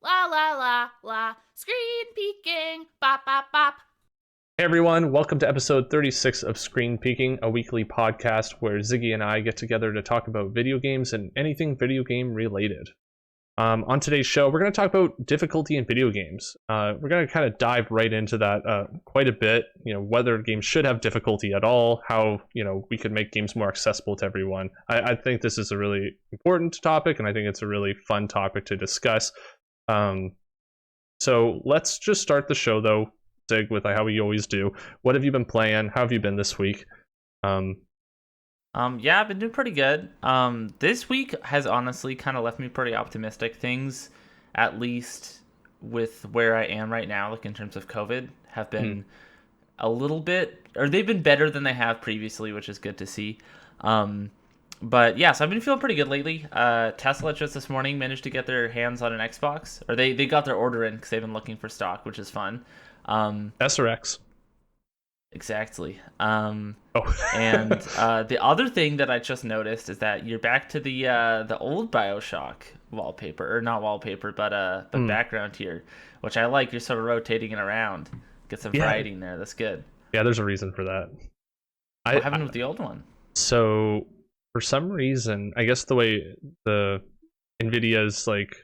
La la la la. Screen peeking. Bop bop bop. Hey everyone, welcome to episode 36 of Screen Peeking, a weekly podcast where Ziggy and I get together to talk about video games and anything video game related. On today's show, we're going to talk about difficulty in video games. We're going to kind of dive right into that quite a bit. Whether games should have difficulty at all, how we could make games more accessible to everyone. I think this is a really important topic, and I think it's a really fun topic to discuss. So let's just start the show though, Sig, with how we always do. What have you been playing? How have you been this week? Yeah, I've been doing pretty good. This week has honestly kind of left me pretty optimistic. Things, at least with where I am right now, like in terms of COVID, have been a little bit, or they've been better than they have previously, which is good to see. But yeah, so I've been feeling pretty good lately. Tesla just this morning managed to get their hands on an Xbox, or they got their order in because they've been looking for stock, which is fun. S or X? Exactly. Oh. And the other thing that I just noticed is that you're back to the old BioShock wallpaper, or not wallpaper, but background here, which I like. You're sort of rotating it around, get some variety in there. That's good. Yeah, there's a reason for that. What happened with the old one? So for some reason, I guess the way the NVIDIA's like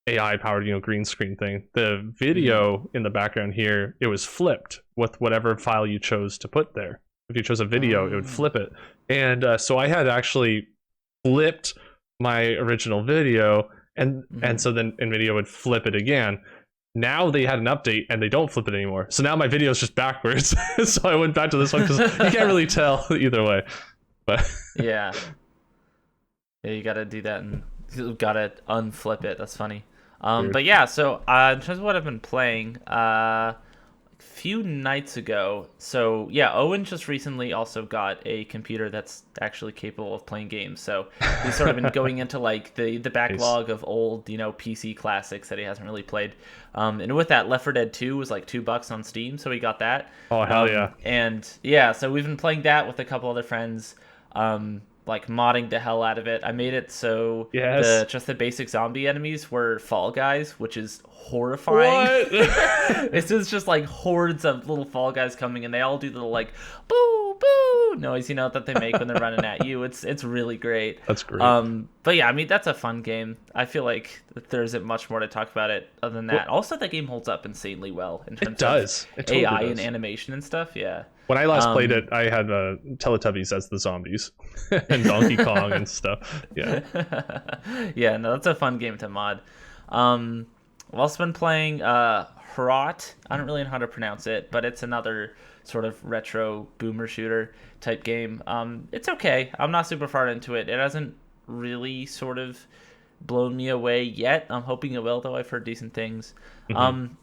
AI powered, green screen thing, the video in the background here, it was flipped with whatever file you chose to put there. If you chose a video, it would flip it. And so I had actually flipped my original video, and so then NVIDIA would flip it again. Now they had an update and they don't flip it anymore. So now my video is just backwards. So I went back to this one because you can't really tell either way. But yeah, you gotta do that and you gotta unflip it. That's funny. But yeah, so in terms of what I've been playing, a few nights ago, so yeah, Owen just recently also got a computer that's actually capable of playing games. So he's sort of been going into like the backlog of old, PC classics that he hasn't really played. And with that, Left 4 Dead 2 was like $2 on Steam, so he got that. Oh, hell yeah. And yeah, so we've been playing that with a couple other friends. Like modding the hell out of it. I made it so just the basic zombie enemies were Fall Guys, which is horrifying. What? This is just like hordes of little Fall Guys coming, and they all do the like boo boo noise, that they make when they're running at you. It's really great. That's great. But yeah, I mean that's a fun game. I feel like there isn't much more to talk about it other than that. Also, that game holds up insanely well in terms of totally AI does. and animation and stuff. Yeah. When I last played it, I had Teletubbies as the zombies and Donkey Kong and stuff. Yeah. Yeah, no, that's a fun game to mod. I've also been playing Hrot. I don't really know how to pronounce it, but it's another sort of retro boomer shooter type game. It's okay. I'm not super far into it. It hasn't really sort of blown me away yet. I'm hoping it will, though. I've heard decent things. And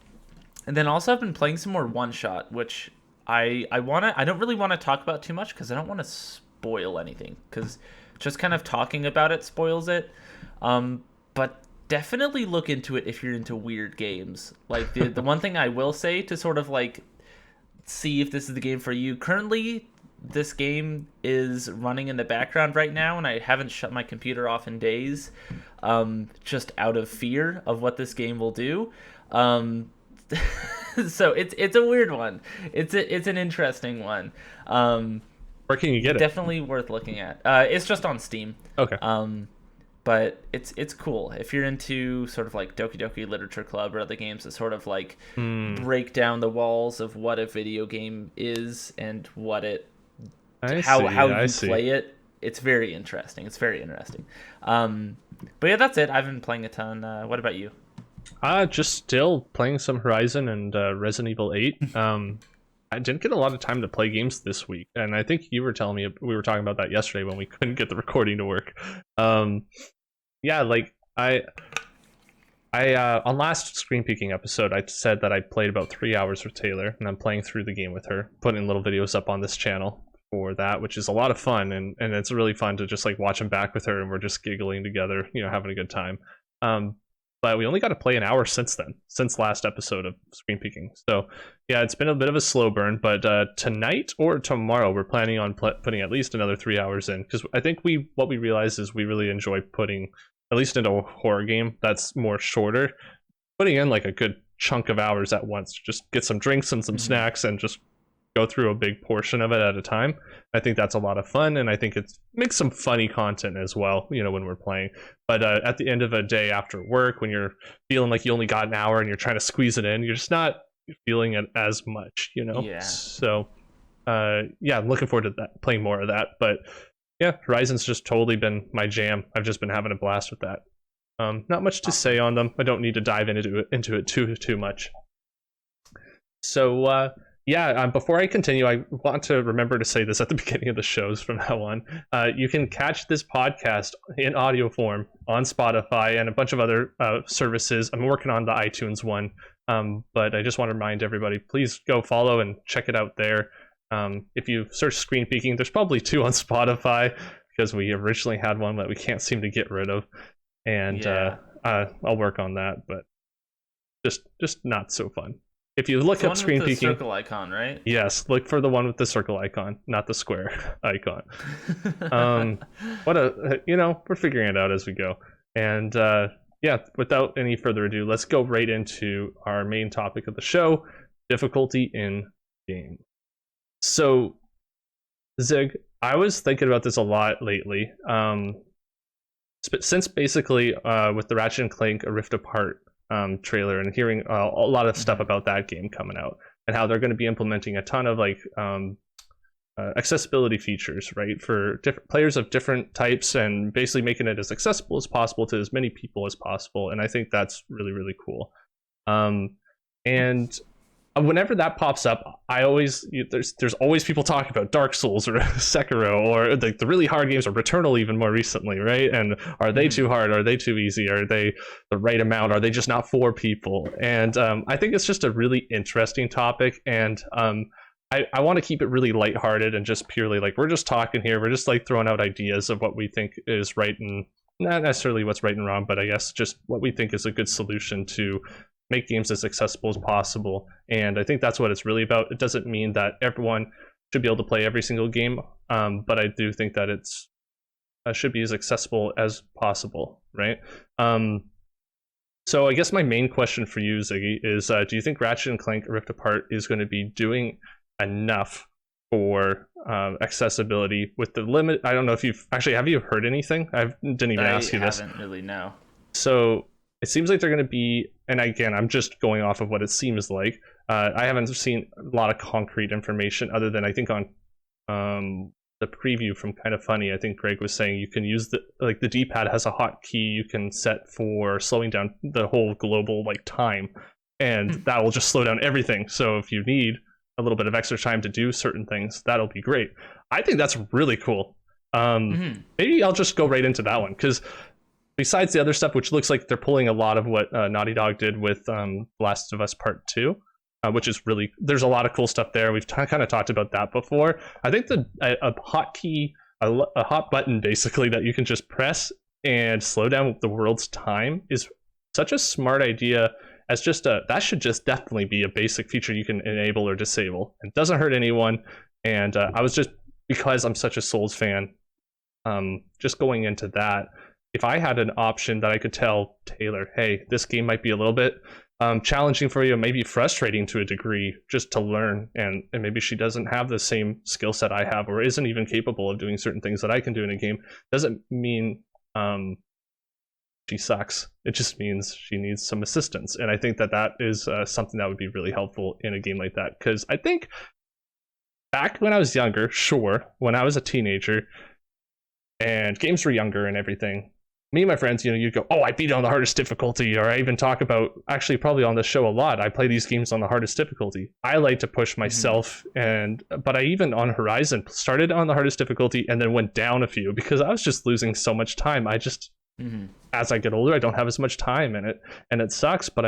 then also I've been playing some more One Shot, which I don't really want to talk about too much because I don't want to spoil anything, because just kind of talking about it spoils it. But definitely look into it if you're into weird games. Like the one thing I will say to sort of like see if this is the game for you. Currently, this game is running in the background right now, and I haven't shut my computer off in days, just out of fear of what this game will do. So it's a weird one. It's an interesting one. Where can you get it? Definitely worth looking at. It's just on Steam. Okay. But it's cool if you're into sort of like Doki Doki Literature Club or other games that sort of like break down the walls of what a video game is and what it how you play it. It's very interesting. But yeah, that's it. I've been playing a ton. What about you? Just still playing some Horizon and Resident Evil 8. I didn't get a lot of time to play games this week, and I think you were telling me we were talking about that yesterday when we couldn't get the recording to work. Yeah, like I on last Screen Peeking episode, I said that I played about 3 hours with Taylor, and I'm playing through the game with her, putting little videos up on this channel for that, which is a lot of fun, and it's really fun to just like watch them back with her, and we're just giggling together, having a good time. But we only got to play an hour since then, since last episode of Screen Peeking. So yeah, it's been a bit of a slow burn, but tonight or tomorrow we're planning on putting at least another 3 hours in, because I think what we realized is we really enjoy putting at least into a horror game that's more shorter, putting in like a good chunk of hours at once. Just get some drinks and some snacks and just go through a big portion of it at a time. I think that's a lot of fun, and I think it makes some funny content as well, when we're playing. But at the end of a day after work, when you're feeling like you only got an hour and you're trying to squeeze it in, you're just not feeling it as much, Yeah. So yeah, I'm looking forward to that, playing more of that. But yeah, Horizon's just totally been my jam. I've just been having a blast with that. Not much to say on them. I don't need to dive into it too much. So yeah, before I continue, I want to remember to say this at the beginning of the shows from now on. You can catch this podcast in audio form on Spotify and a bunch of other services. I'm working on the iTunes one, but I just want to remind everybody, please go follow and check it out there. If you search Screen Peeking, there's probably 2 on Spotify because we originally had one that we can't seem to get rid of. And I'll work on that, but just not so fun. If you look up Screen Peeking, circle icon, right? Yes, look for the one with the circle icon, not the square icon. We're figuring it out as we go. And yeah, without any further ado, let's go right into our main topic of the show: difficulty in game. So, Zig, I was thinking about this a lot lately. Since basically with the Ratchet and Clank A Rift Apart trailer and hearing a lot of stuff about that game coming out and how they're going to be implementing a ton of like accessibility features, right, for different players of different types, and basically making it as accessible as possible to as many people as possible. And I think that's really, really cool. And whenever that pops up, there's always people talking about Dark Souls or Sekiro or the really hard games, or Returnal even more recently, right? And are they too hard? Are they too easy? Are they the right amount? Are they just not for people? And I think it's just a really interesting topic, and I want to keep it really lighthearted and just purely like, we're just talking here. We're just like throwing out ideas of what we think is right, and not necessarily what's right and wrong, but I guess just what we think is a good solution to make games as accessible as possible. And I think that's what it's really about. It doesn't mean that everyone should be able to play every single game, but I do think that it's should be as accessible as possible, right? So I guess my main question for you, Ziggy, is do you think Ratchet and Clank Rift Apart is going to be doing enough for accessibility with the limit? I don't know if have you heard anything? I didn't even ask you this. I haven't really, no. So it seems like they're going to be, and again, I'm just going off of what it seems like. I haven't seen a lot of concrete information other than I think on the preview from Kind of Funny. I think Greg was saying you can use the D-pad has a hotkey you can set for slowing down the whole global time, and that will just slow down everything. So if you need a little bit of extra time to do certain things, that'll be great. I think that's really cool. Maybe I'll just go right into that one, because besides the other stuff, which looks like they're pulling a lot of what Naughty Dog did with Last of Us Part 2, which is really, there's a lot of cool stuff there. We've kind of talked about that before. I think a hotkey, a hot button basically that you can just press and slow down the world's time is such a smart idea. As just that should just definitely be a basic feature you can enable or disable. It doesn't hurt anyone. And I was just, because I'm such a Souls fan, just going into that, if I had an option that I could tell Taylor, hey, this game might be a little bit challenging for you, maybe frustrating to a degree, just to learn, and maybe she doesn't have the same skill set I have, or isn't even capable of doing certain things that I can do in a game, doesn't mean she sucks. It just means she needs some assistance. And I think that is something that would be really helpful in a game like that, because I think back when I was younger, when I was a teenager and games were younger and everything, me and my friends, you'd go, oh, I beat it on the hardest difficulty, or I even talk about, actually probably on the show a lot, I play these games on the hardest difficulty. I like to push myself, but I even on Horizon started on the hardest difficulty and then went down a few because I was just losing so much time. I just, as I get older, I don't have as much time in it, and it sucks, but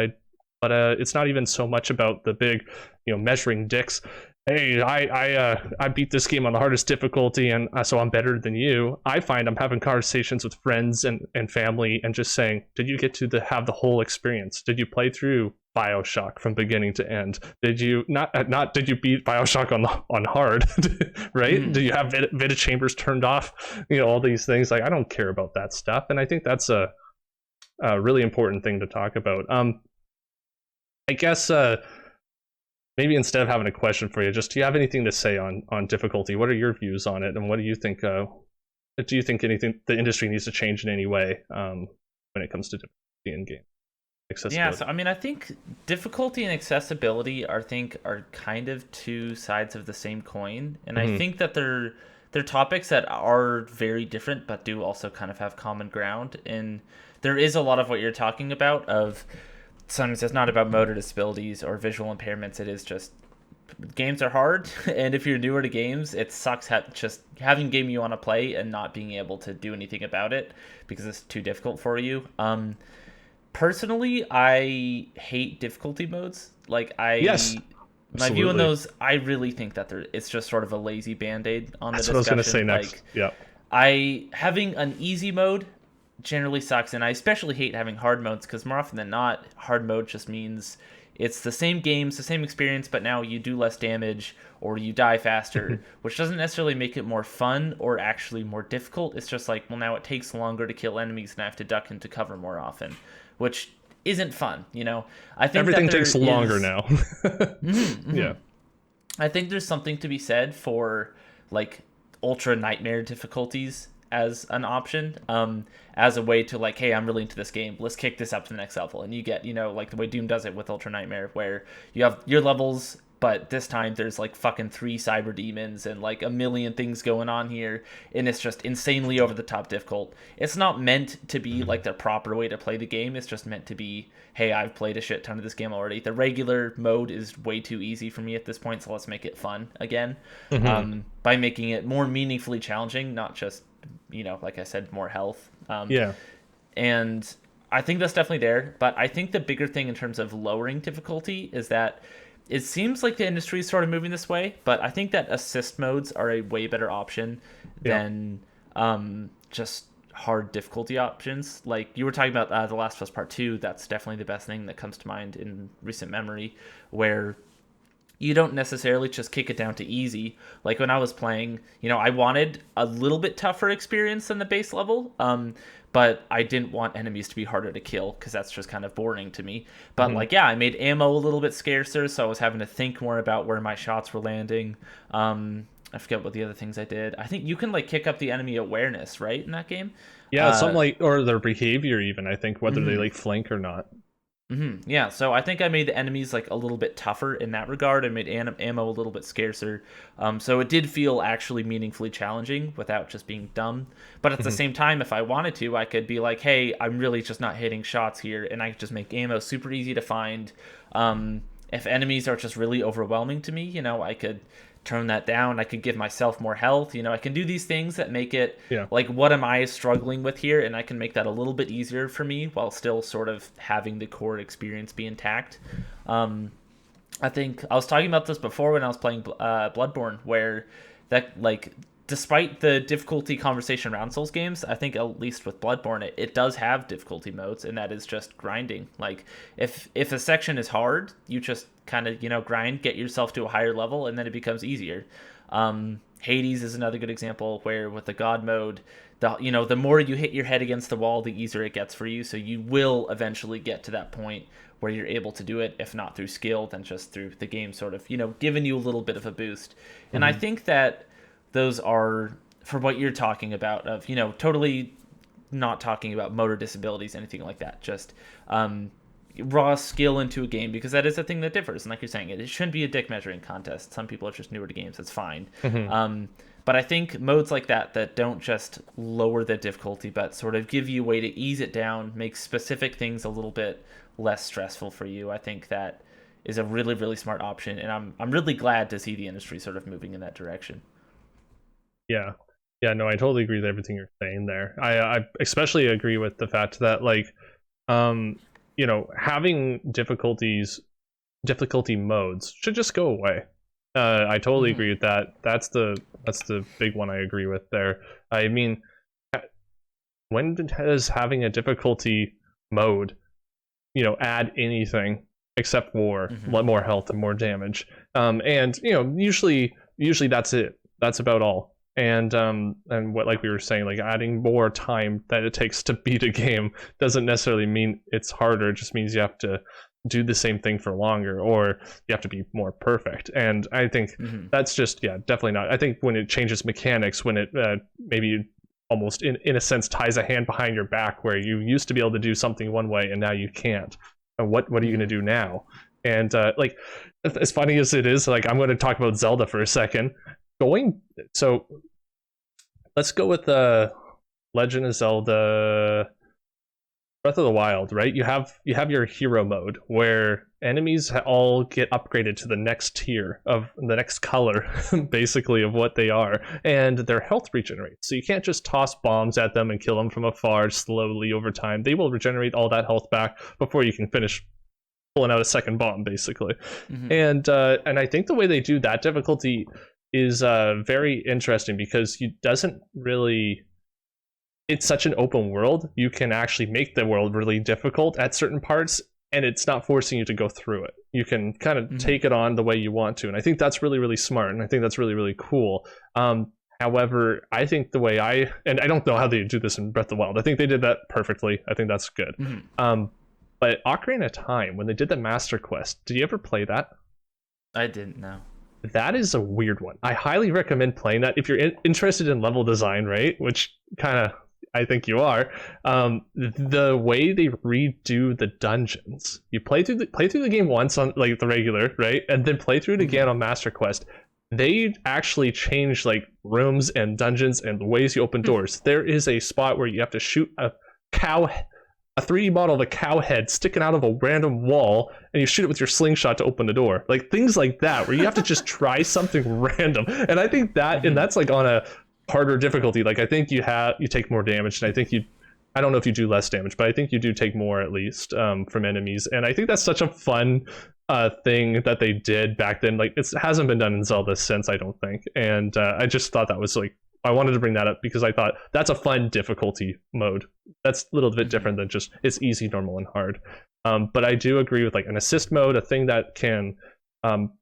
it's not even so much about the big, measuring dicks. Hey, I beat this game on the hardest difficulty, and so I'm better than you. I find I'm having conversations with friends and family and just saying, did you get to have the whole experience? Did you play through BioShock from beginning to end? Did you not did you beat BioShock on hard, right? Do you have Vita chambers turned off? All these things. I don't care about that stuff, and I think that's a really important thing to talk about. I guess maybe instead of having a question for you, just do you have anything to say on difficulty? What are your views on it, and what do you think? Do you think anything the industry needs to change in any way when it comes to difficulty in game Yeah, accessibility? so I mean, I think difficulty and accessibility, are kind of two sides of the same coin, and I Hmm. think that they're topics that are very different, but do also kind of have common ground. And there is a lot of what you're talking about. Of sometimes it's not about motor disabilities or visual impairments. It is just games are hard, and if you're newer to games, it sucks just having a game you want to play and not being able to do anything about it because it's too difficult for you. Personally, I hate difficulty modes. Like Yes, my view on absolutely. those, I really think that it's just sort of a lazy band-aid on the That's what I was gonna say discussion. next. Like Yeah. I having an easy mode generally sucks, and I especially hate having hard modes because more often than not, hard mode just means it's the same games, the same experience, but now you do less damage or you die faster, which doesn't necessarily make it more fun or actually more difficult. It's just like, well, now it takes longer to kill enemies and I have to duck into cover more often, which isn't fun, you know? I think that Everything there takes longer is. now. Mhm, Yeah. mhm. I think there's something to be said for like ultra nightmare difficulties as an option, as a way to like, hey, I'm really into this game. Let's kick this up to the next level, and you get, like the way Doom does it with ultra nightmare, where you have your levels, but this time there's like fucking three cyber demons and like a million things going on here, and it's just insanely over the top difficult. It's not meant to be like the proper way to play the game. It's just meant to be, hey, I've played a shit ton of this game already. The regular mode is way too easy for me at this point, so let's make it fun again, Hmm. by making it more meaningfully challenging, not just, like I said, more health. Yeah. And I think that's definitely there. But I think the bigger thing in terms of lowering difficulty is that it seems like the industry is sort of moving this way. But I think that assist modes are a way better option Yeah. than just hard difficulty options. Like you were talking about The Last of Us Part 2, that's definitely the best thing that comes to mind in recent memory, where you don't necessarily just kick it down to easy. Like when I was playing, I wanted a little bit tougher experience than the base level, but I didn't want enemies to be harder to kill because that's just kind of boring to me. But Hmm. like, yeah, I made ammo a little bit scarcer, so I was having to think more about where my shots were landing. I forget what the other things I did. I think you can like kick up the enemy awareness, right, in that game. Yeah, something Uh, like, or their behavior even, I think, whether they mhm. like flank or not. Yeah, so I think I made the enemies like a little bit tougher in that regard. I made ammo a little bit scarcer, so it did feel actually meaningfully challenging without just being dumb. But at the Hmm. same time, if I wanted to, I could be like, "Hey, I'm really just not hitting shots here," and I could just make ammo super easy to find. If enemies are just really overwhelming to me, I could turn that down. I could give myself more health. I can do these things that make it Yeah. like, what am I struggling with here? And I can make that a little bit easier for me while still sort of having the core experience be intact. I think I was talking about this before when I was playing Bloodborne, where that like despite the difficulty conversation around Souls games, I think at least with Bloodborne, it does have difficulty modes, and that is just grinding. Like if a section is hard, you just kind of grind, get yourself to a higher level, and then it becomes easier. Hades is another good example where with the God mode, the more you hit your head against the wall, the easier it gets for you. So you will eventually get to that point where you're able to do it, if not through skill, then just through the game sort of giving you a little bit of a boost. And I Hmm. think that those are for what you're talking about of totally not talking about motor disabilities, anything like that. Just raw skill into a game, because that is a thing that differs. And like you're saying, it shouldn't be a dick measuring contest. Some people are just newer to games. That's fine. Hmm. But I think modes like that don't just lower the difficulty, but sort of give you a way to ease it down, make specific things a little bit less stressful for you. I think that is a really, really smart option, and I'm really glad to see the industry sort of moving in that direction. Yeah. Yeah, no, I totally agree with everything you're saying there. I especially agree with the fact that like um having difficulty modes should just go away. I totally Hmm. agree with that. That's the big one I agree with there. I mean, when does having a difficulty mode, add anything except Hmm. more health and more damage? And usually that's it. That's about all. And what, like we were saying, like adding more time that it takes to beat a game doesn't necessarily mean it's harder. It just means you have to do the same thing for longer, or you have to be more perfect. And I think that's just, yeah, definitely not. I think when it changes mechanics, when it maybe almost in a sense ties a hand behind your back, where you used to be able to do something one way and now you can't, and what are you going to do now? And like, as funny as it is, like, I'm going to talk about Zelda for a second. So let's go with the Legend of Zelda Breath of the Wild, right? You have your hero mode where enemies all get upgraded to the next tier of the next color, basically, of what they are, and their health regenerates. So you can't just toss bombs at them and kill them from afar slowly over time. They will regenerate all that health back before you can finish pulling out a second bomb, basically. And I think the way they do that difficulty is very interesting, because it doesn't really, it's such an open world. You can actually make the world really difficult at certain parts, and it's not forcing you to go through it. You can kind of take it on the way you want to, and I think that's really, really smart, and I think that's really, really cool. However, I think the way and I don't know how they do this in Breath of the Wild. I think they did that perfectly. I think that's good. But Ocarina of Time, when they did the Master Quest, did you ever play that? I didn't know. That is a weird one. I highly recommend playing that if you're interested in level design, right? Which kind of, I think you are. The way they redo the dungeons, you play through the game once on like the regular, right, and then play through it again on Master Quest. They actually change like rooms and dungeons and the ways you open doors. There is a spot where you have to shoot a 3D model of a cow head sticking out of a random wall, and you shoot it with your slingshot to open the door. Like things like that, where you have to just try something random. And I think that, and that's like on a harder difficulty. Like I think you take more damage, and I think I don't know if you do less damage, but I think you do take more at least from enemies. And I think that's such a fun thing that they did back then. Like it hasn't been done in Zelda since, I don't think. And I just thought that was like, I wanted to bring that up because I thought that's a fun difficulty mode. That's a little bit different than just it's easy, normal, and hard. But I do agree with like an assist mode, a thing that can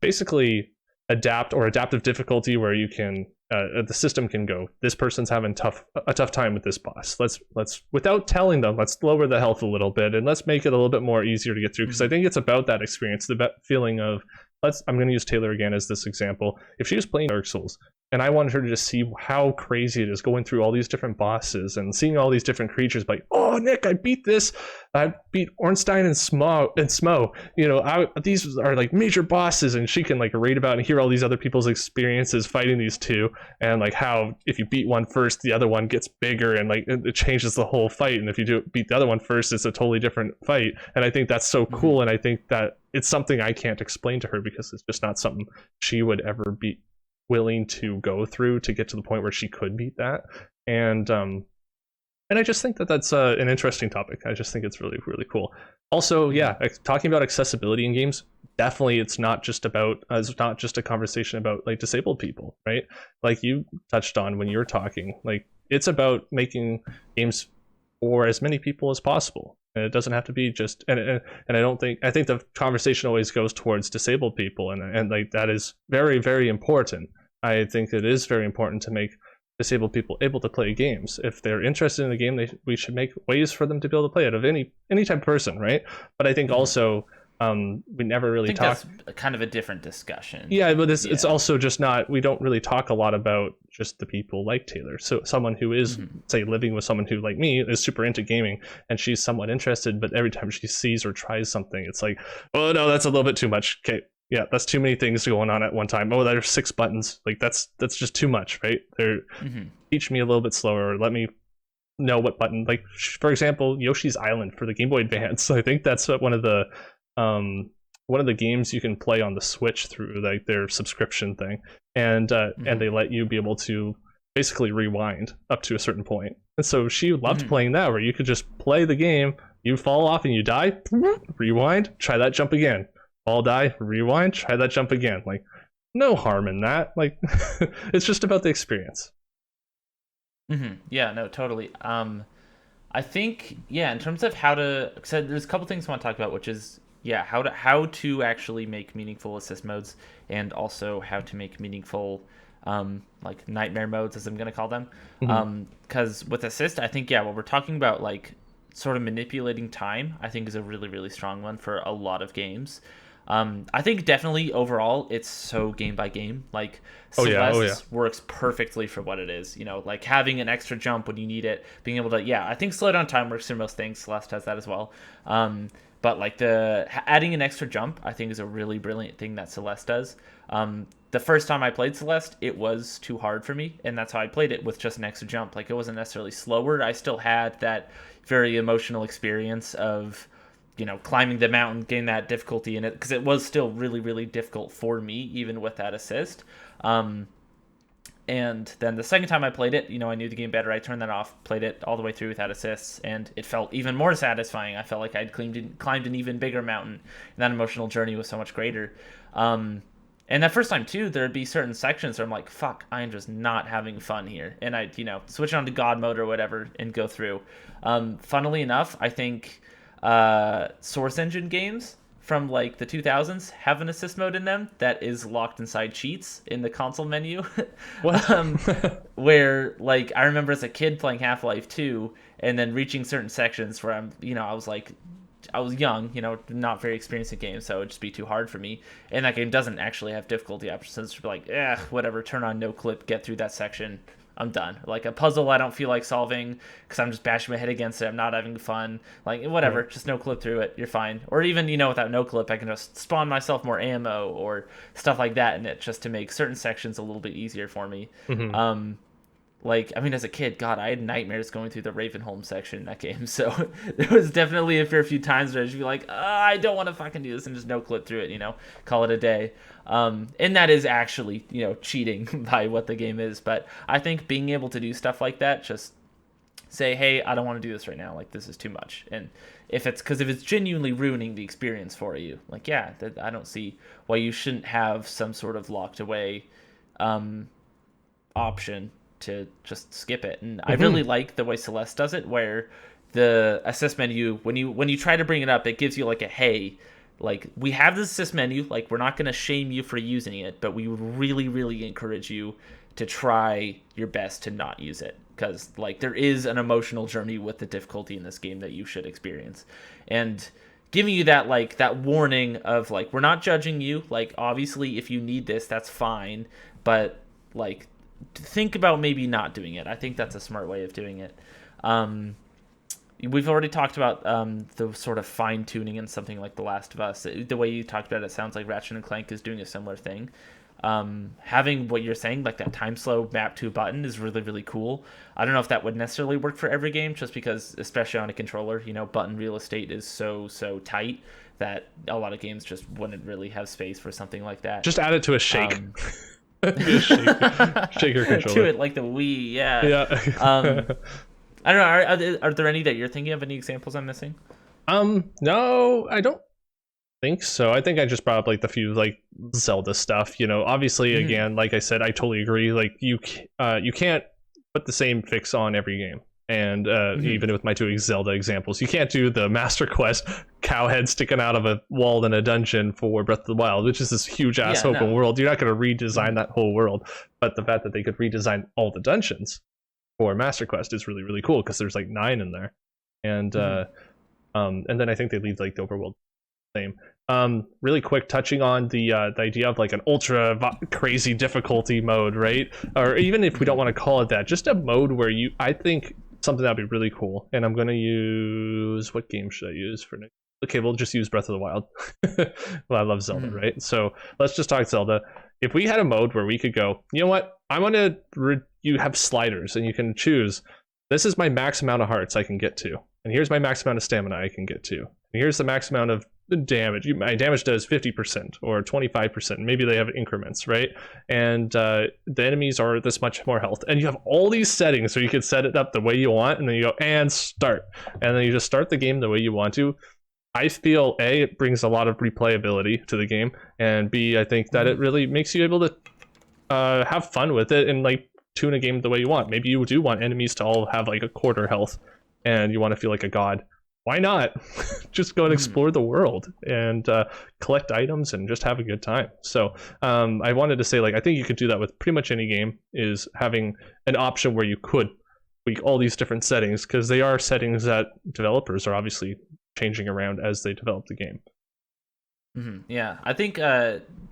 basically adapt, or adaptive difficulty, where you can the system can go, this person's having a tough time with this boss. Let's without telling them, let's lower the health a little bit and let's make it a little bit more easier to get through. Because I think it's about that experience, the feeling of I'm going to use Taylor again as this example. If she was playing Dark Souls and I wanted her to just see how crazy it is going through all these different bosses and seeing all these different creatures, like, oh, Nick, I beat this. I beat Ornstein and Smo. You know, these are like major bosses, and she can like read about and hear all these other people's experiences fighting these two, and like how if you beat one first, the other one gets bigger, and like it changes the whole fight. And if you beat the other one first, it's a totally different fight. And I think that's so cool. And I think that it's something I can't explain to her because it's just not something she would ever be willing to go through to get to the point where she could beat that. And I just think that that's an interesting topic. I just think it's really, really cool. Also, yeah, talking about accessibility in games, definitely it's not just a conversation about like disabled people, right? Like you touched on when you were talking, like it's about making games for as many people as possible. And it doesn't have to be just, and I think the conversation always goes towards disabled people, and like that is very, very important. I think it is very important to make disabled people able to play games. If they're interested in a game, we should make ways for them to be able to play it, of any type of person, right? But I think also we never really talk. That's kind of a different discussion. Yeah, but it's also just not. We don't really talk a lot about just the people like Taylor. So someone who is say living with someone who like me is super into gaming, and she's somewhat interested, but every time she sees or tries something, it's like, oh no, that's a little bit too much. Okay, yeah, that's too many things going on at one time. Oh, there's 6 buttons. Like that's just too much, right? Teach me a little bit slower. Or let me know what button. Like for example, Yoshi's Island for the Game Boy Advance. So I think that's one of the games you can play on the Switch through like their subscription thing, and they let you be able to basically rewind up to a certain point. And so she loved playing that, where you could just play the game, you fall off and you die, rewind, try that jump again, all die, rewind, try that jump again. Like no harm in that. Like it's just about the experience. Yeah, no, totally. I think in terms of how to, so there's a couple things I want to talk about, which is how to actually make meaningful assist modes, and also how to make meaningful like nightmare modes, as I'm going to call them. Because with assist, I think what we're talking about, like sort of manipulating time, I think is a really, really strong one for a lot of games. I think definitely overall it's so game by game. Like Oh yeah, oh yeah. Celeste works perfectly for what it is. Like having an extra jump when you need it, being able to, yeah, I think slow down time works for most things. Celeste has that as well. But like the adding an extra jump, I think is a really brilliant thing that Celeste does. The first time I played Celeste, it was too hard for me, and that's how I played it, with just an extra jump. Like it wasn't necessarily slower. I still had that very emotional experience of climbing the mountain, getting that difficulty in it, because it was still really, really difficult for me, even with that assist. And then the second time I played it, I knew the game better. I turned that off, played it all the way through without assists, and it felt even more satisfying. I felt like I'd climbed an even bigger mountain, and that emotional journey was so much greater. And that first time too, there'd be certain sections where I'm like, "Fuck, I am just not having fun here," and I'd switch on to God mode or whatever and go through. Funnily enough, I think Source Engine games from like the 2000s have an assist mode in them that is locked inside cheats in the console menu. What? Where like I remember as a kid playing Half-Life 2 and then reaching certain sections where I was young, not very experienced in games, so it would just be too hard for me. And that game doesn't actually have difficulty options. So like, whatever, turn on no clip, get through that section, I'm done. Like a puzzle I don't feel like solving because I'm just bashing my head against it, I'm not having fun. Like whatever, just no clip through it, you're fine. Or even, without no clip, I can just spawn myself more ammo or stuff like that in it just to make certain sections a little bit easier for me. Like, I mean, as a kid, God, I had nightmares going through the Ravenholm section in that game. So there was definitely a fair few times where I'd be like, I don't want to fucking do this, and just no clip through it, call it a day. And that is actually, cheating by what the game is. But I think being able to do stuff like that, just say, hey, I don't want to do this right now. Like, this is too much. And if it's genuinely ruining the experience for you, like, yeah, I don't see why you shouldn't have some sort of locked away option to just skip it. And I really like the way Celeste does it, where the assist menu, when you try to bring it up, it gives you like a, hey, like, we have this assist menu, like, we're not going to shame you for using it, but we would really, really encourage you to try your best to not use it, because like there is an emotional journey with the difficulty in this game that you should experience. And giving you that, like, that warning of like, we're not judging you, like, obviously if you need this, that's fine, but like, think about maybe not doing it. I think that's a smart way of doing it. We've already talked about the sort of fine tuning in something like The Last of Us. The way you talked about it sounds like Ratchet and Clank is doing a similar thing. Having what you're saying, like that time slow map to a button, is really, really cool. I don't know if that would necessarily work for every game, just because, especially on a controller, button real estate is so tight that a lot of games just wouldn't really have space for something like that. Just add it to a shake. Be a shaker controller. Do it like the Wii, yeah. Yeah. I don't know. Are there any that you're thinking of? Any examples I'm missing? No, I don't think so. I think I just brought up like the few like Zelda stuff. Obviously, again, like I said, I totally agree. Like you can't put the same fix on every game. And even with my two Zelda examples, you can't do the Master Quest cow head sticking out of a wall in a dungeon for Breath of the Wild, which is this huge ass open world. You're not going to redesign that whole world. But the fact that they could redesign all the dungeons for Master Quest is really, really cool, because there's like 9 in there. And then I think they leave like the overworld the same. Really quick, touching on the idea of like an ultra crazy difficulty mode, right? Or even if we don't want to call it that, just a mode where I think something that'd be really cool. And I'm gonna use, what game should I use for next? Okay, we'll just use Breath of the Wild. Well, I love Zelda, right? So let's just talk Zelda. If we had a mode where we could go, you know what? I want to. You have sliders, and you can choose. This is my max amount of hearts I can get to, and here's my max amount of stamina I can get to, and here's the max amount of damage. My damage does 50% or 25%. Maybe they have increments, right? And the enemies are this much more health. And you have all these settings, so you can set it up the way you want, and then you go and start. And then you just start the game the way you want to. I feel, A, it brings a lot of replayability to the game, and B, I think that it really makes you able to have fun with it and like tune a game the way you want. Maybe you do want enemies to all have like a quarter health, and you want to feel like a god. Why not? Just go and explore the world and collect items and just have a good time. So I wanted to say, like, I think you could do that with pretty much any game, is having an option where you could tweak all these different settings, because they are settings that developers are obviously changing around as they develop the game. Yeah, I think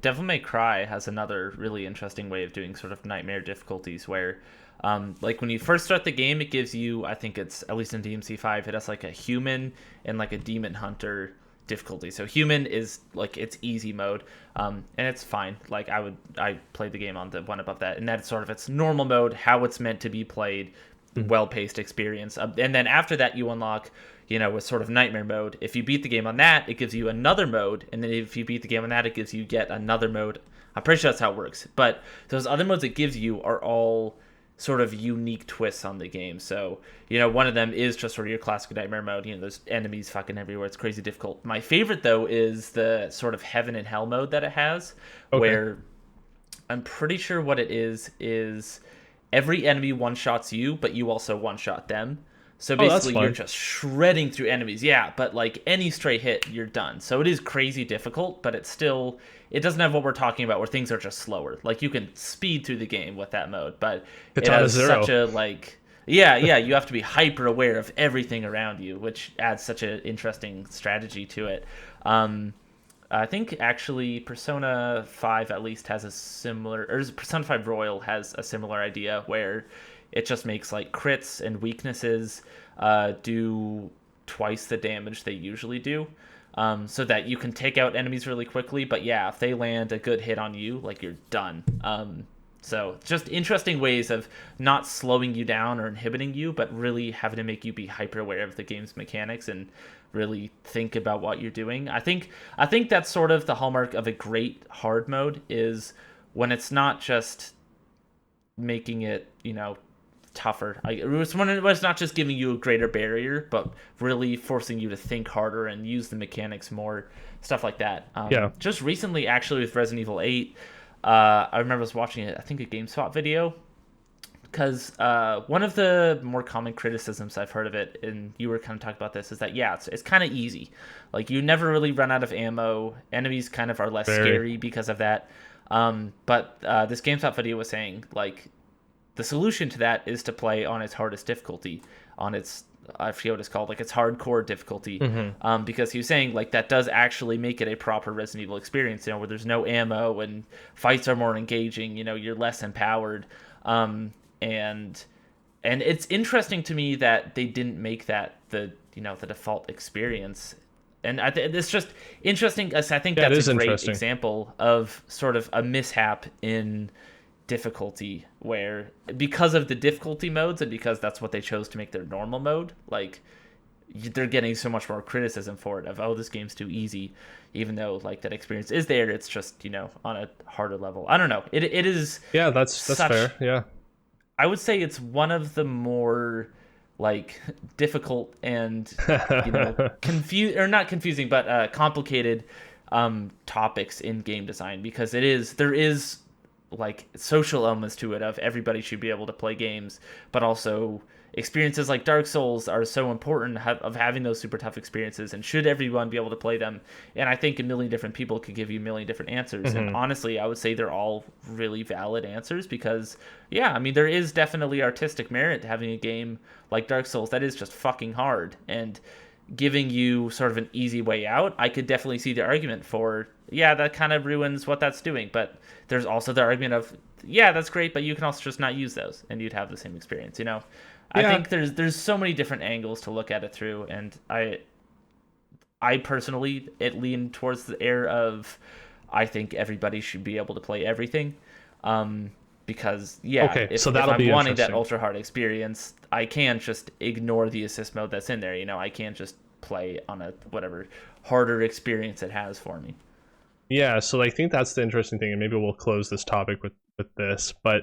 Devil May Cry has another really interesting way of doing sort of nightmare difficulties where, like when you first start the game, it gives you, I think it's at least in DMC5, it has like a human and like a demon hunter difficulty. So human is like it's easy mode, and it's fine. Like I played the game on the one above that, and that's sort of its normal mode, how it's meant to be played, well-paced experience. And then after that, you unlock, with sort of nightmare mode. If you beat the game on that, it gives you another mode, and then if you beat the game on that, it gives you yet another mode. I'm pretty sure that's how it works. But those other modes it gives you are all sort of unique twists on the game. So, one of them is just sort of your classic nightmare mode. There's enemies fucking everywhere. It's crazy difficult. My favorite, though, is the sort of heaven and hell mode that it has, where I'm pretty sure what it is every enemy one-shots you, but you also one-shot them. So basically, you're just shredding through enemies. Yeah, but like any stray hit, you're done. So it is crazy difficult, but it doesn't have what we're talking about, where things are just slower. Like you can speed through the game with that mode, but it has such a you have to be hyper aware of everything around you, which adds such an interesting strategy to it. I think actually Persona 5 at least has a similar, or Persona 5 Royal has a similar idea where it just makes like crits and weaknesses do twice the damage they usually do, so that you can take out enemies really quickly. But yeah, if they land a good hit on you, like you're done. So just interesting ways of not slowing you down or inhibiting you, but really having to make you be hyper aware of the game's mechanics and really think about what you're doing. I think that's sort of the hallmark of a great hard mode, is when it's not just making it, tougher. When it's not just giving you a greater barrier, but really forcing you to think harder and use the mechanics more, stuff like that. Just recently, actually, with Resident Evil 8, I remember I was watching I think a GameSpot video, because one of the more common criticisms I've heard of it, and you were kind of talking about this, is that it's kind of easy. Like you never really run out of ammo. Enemies kind of are less scary because of that. But this GameStop video was saying like the solution to that is to play on its hardest difficulty, on its, I forget what it's called, like its hardcore difficulty, because he was saying like that does actually make it a proper Resident Evil experience, where there's no ammo and fights are more engaging, you're less empowered, and it's interesting to me that they didn't make that the default experience. And it's just interesting. I think that's a great example of sort of a mishap in difficulty, where because of the difficulty modes and because that's what they chose to make their normal mode, like they're getting so much more criticism for it, of this game's too easy, even though like that experience is there. It's just on a harder level. I don't know. It is. Yeah, that's fair. Yeah, I would say it's one of the more like difficult and not confusing, but complicated topics in game design, because there is like social elements to it of everybody should be able to play games, but also experiences like Dark Souls are so important of having those super tough experiences, and should everyone be able to play them? And I think a million different people could give you a million different answers, and honestly I would say they're all really valid answers, because there is definitely artistic merit to having a game like Dark Souls that is just fucking hard, and giving you sort of an easy way out. I could definitely see the argument for that kind of ruins what that's doing, but there's also the argument of that's great, but you can also just not use those and you'd have the same experience. I think there's so many different angles to look at it through, and I personally lean towards the air of I think everybody should be able to play everything, because if I'm wanting that ultra hard experience, I can't just ignore the assist mode that's in there. I can't just play on a whatever harder experience it has for me. Yeah, so I think that's the interesting thing, and maybe we'll close this topic with this, but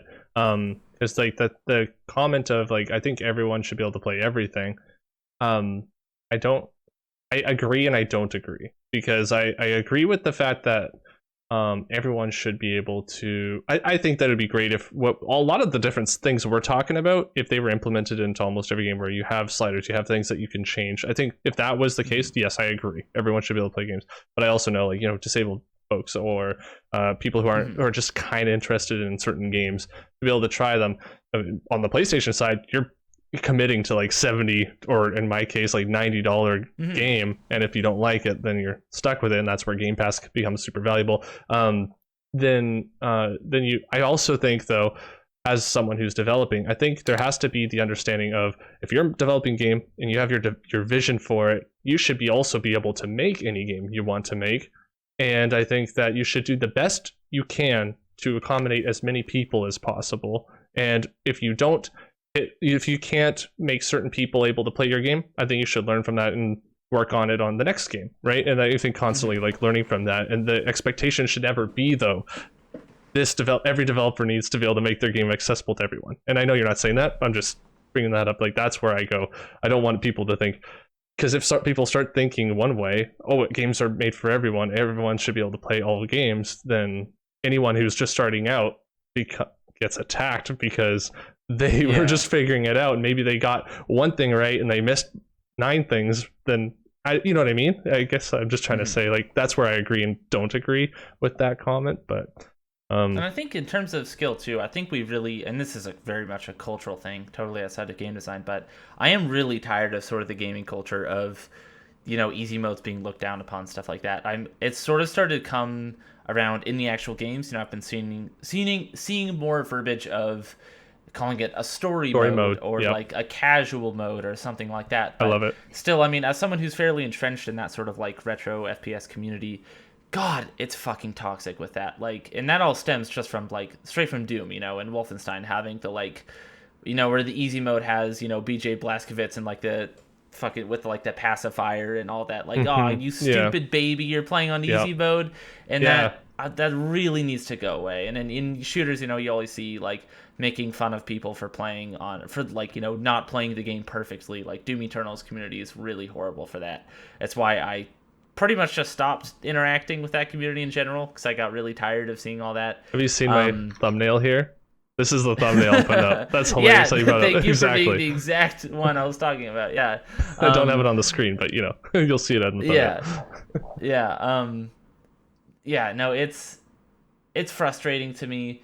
it's like the comment of like I think everyone should be able to play everything. I agree and I don't agree, because I agree with the fact that everyone should be able to. I think that it'd be great if a lot of the different things we're talking about, if they were implemented into almost every game, where you have sliders, you have things that you can change. I think if that was the case, yes, I agree. Everyone should be able to play games. But I also know, like, disabled folks or people who aren't, who are just kind of interested in certain games, to be able to try them. On the PlayStation side, committing to like 70 or in my case like $90 Mhm. game, and if you don't like it, then you're stuck with it, and that's where Game Pass becomes super valuable. Then you I also think though, as someone who's developing, I think there has to be the understanding of, if you're developing a game and you have your vision for it, you should also be able to make any game you want to make. And I think that you should do the best you can to accommodate as many people as possible. And if you can't make certain people able to play your game, I think you should learn from that and work on it on the next game, right? And I think constantly like learning from that. And the expectation should never be though, every developer needs to be able to make their game accessible to everyone. And I know you're not saying that, I'm just bringing that up. Like, that's where I go. I don't want people to think, because if people start thinking one way, oh, games are made for everyone should be able to play all the games, then anyone who's just starting out gets attacked because they were just figuring it out. Maybe they got one thing right and they missed 9 things. Then you know what I mean? I guess I'm just trying to say, like, that's where I agree and don't agree with that comment. But and I think in terms of skill too, I think we really, and this is very much a cultural thing, totally outside of game design, but I am really tired of sort of the gaming culture of, easy modes being looked down upon, stuff like that. It's sort of started to come around in the actual games. I've been seeing more verbiage of calling it a story mode or like a casual mode or something like that. But I love it. Still, I mean, as someone who's fairly entrenched in that sort of like retro FPS community, God, it's fucking toxic with that. Like, and that all stems just from like straight from Doom, and Wolfenstein having the like, where the easy mode has, BJ Blazkowicz and like the fucking with like the pacifier and all that. Like, oh, you stupid baby, you're playing on easy mode, and that really needs to go away. And then in shooters, you always see like making fun of people for not playing the game perfectly. Like Doom Eternal's community is really horrible for that. That's why I pretty much just stopped interacting with that community in general, because I got really tired of seeing all that. Have you seen my thumbnail here? This is the thumbnail I put up. That's hilarious. Yeah, thank you for being the exact one I was talking about. Yeah, I don't have it on the screen, but you'll see it in the thumbnail. No, it's frustrating to me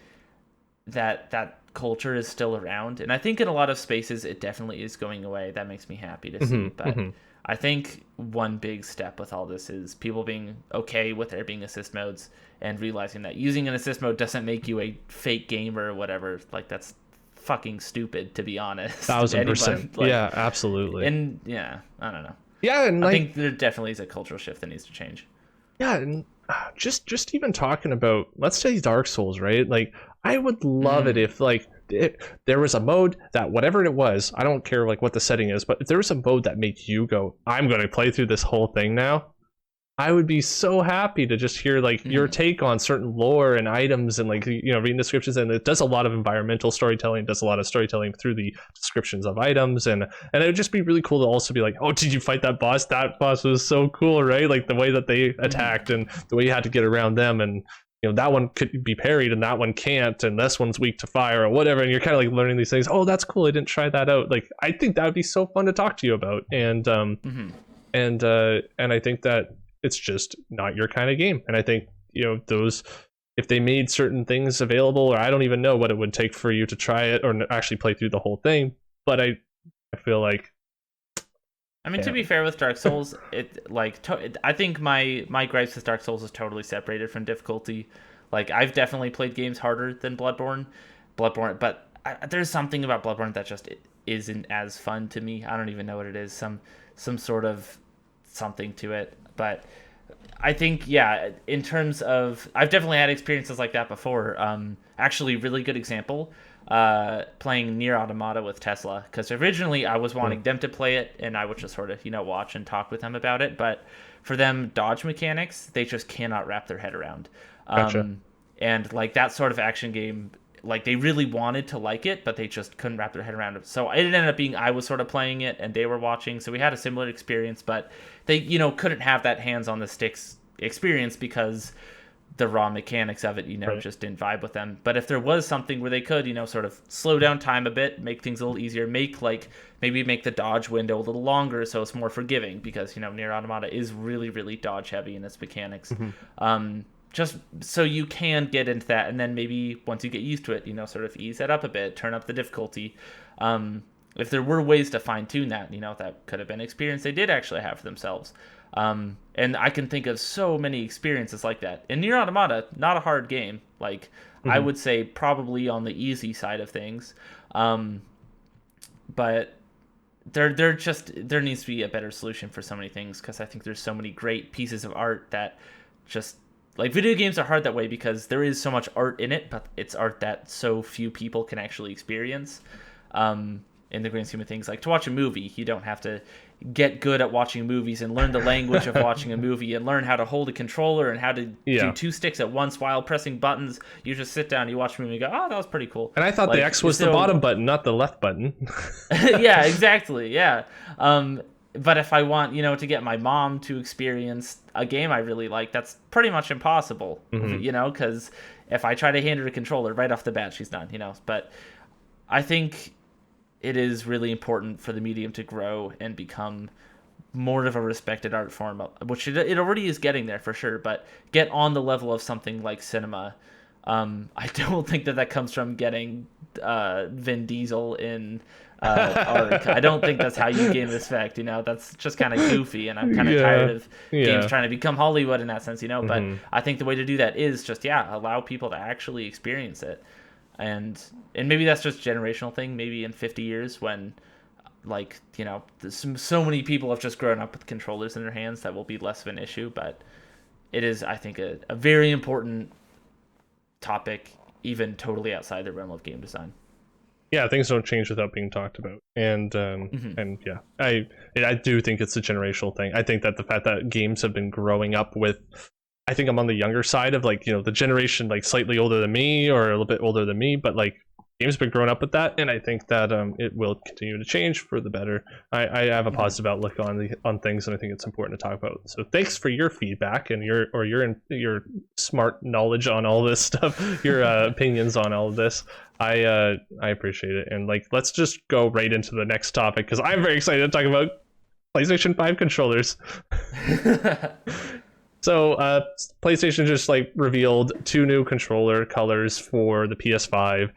that culture is still around, and I think in a lot of spaces it definitely is going away. That makes me happy to see, but. I think one big step with all this is people being okay with there being assist modes and realizing that using an assist mode doesn't make you a fake gamer or whatever. Like, that's fucking stupid, to be honest. 1000%. Like, yeah, absolutely. And I don't know. Yeah, and I think there definitely is a cultural shift that needs to change. Yeah, and just even talking about, let's say, Dark Souls, right? Like, I would love it if there was a mode that, whatever it was, I don't care like what the setting is, but if there was a mode that made you go, I'm going to play through this whole thing now, I would be so happy to just hear like your take on certain lore and items and like reading descriptions. And it does a lot of environmental storytelling, does a lot of storytelling through the descriptions of items, and it would just be really cool to also be like, oh, did you fight that boss? That boss was so cool, right? Like the way that they attacked and the way you had to get around them, and that one could be parried and that one can't, and this one's weak to fire or whatever, and you're kind of like learning these things. Oh, that's cool, I didn't try that out. Like, I think that would be so fun to talk to you about. And and I think that it's just not your kind of game. And I think those, if they made certain things available, or I don't even know what it would take for you to try it or actually play through the whole thing, but I feel like, I mean, to be fair with Dark Souls, I think my gripes with Dark Souls is totally separated from difficulty. Like, I've definitely played games harder than Bloodborne, but there's something about Bloodborne that just isn't as fun to me. I don't even know what it is. Some sort of something to it. But I think, in terms of, I've definitely had experiences like that before. Actually, really good example. Playing Nier Automata with Tesla, because originally I was wanting them to play it and I would just sort of watch and talk with them about it, but for them, dodge mechanics they just cannot wrap their head around. Gotcha. And like that sort of action game, like they really wanted to like it, but they just couldn't wrap their head around it. So it ended up being I was sort of playing it and they were watching, so we had a similar experience, but they couldn't have that hands on the sticks experience because the raw mechanics of it, just didn't vibe with them. But if there was something where they could, sort of slow down time a bit, make things a little easier, maybe make the dodge window a little longer so it's more forgiving, because, Nier Automata is really, really dodge heavy in its mechanics. Just so you can get into that, and then maybe once you get used to it, sort of ease that up a bit, turn up the difficulty. if there were ways to fine tune that, that could have been an experience they did actually have for themselves. And I can think of so many experiences like that. In Nier Automata, not a hard game. Like, I Mhm. would say probably on the easy side of things. But there needs to be a better solution for so many things, because I think there's so many great pieces of art that just, like, video games are hard that way because there is so much art in it, but it's art that so few people can actually experience. In the grand scheme of things, like, to watch a movie, you don't have to get good at watching movies and learn the language of watching a movie and learn how to hold a controller and how to do Yeah. two sticks at once while pressing buttons. You just sit down, you watch a movie, and go, "Oh, that was pretty cool." And I thought the Like, X was the so bottom button, not the left button. yeah, exactly. Yeah. But if I want, to get my mom to experience a game I really like, that's pretty much impossible, Mhm. because if I try to hand her a controller right off the bat, she's done, But I think it is really important for the medium to grow and become more of a respected art form, which it already is getting there for sure, but get on the level of something like cinema. I don't think that comes from getting Vin Diesel in Arc. I don't think that's how you gain respect. That's just kind of goofy, and I'm kind of tired Yeah. of games Yeah. trying to become Hollywood in that sense. But Mhm. I think the way to do that is just, allow people to actually experience it, and maybe that's just a generational thing. Maybe in 50 years, when, like, so many people have just grown up with controllers in their hands, that will be less of an issue. But it is, I think, a very important topic, even totally outside the realm of game design. Yeah, things don't change without being talked about, Hmm. and yeah, I do think it's a generational thing. I think that the fact that games have been growing up with, I think I'm on the younger side of, like, the generation like slightly older than me or a little bit older than me, but like games have been growing up with that, and I think that it will continue to change for the better. I have a Hmm. positive outlook on things, and I think it's important to talk about. So thanks for your feedback and your smart knowledge on all this stuff, your opinions on all of this. I appreciate it, and like, let's just go right into the next topic because I'm very excited to talk about PlayStation 5 controllers. So, PlayStation just like revealed two new controller colors for the PS5.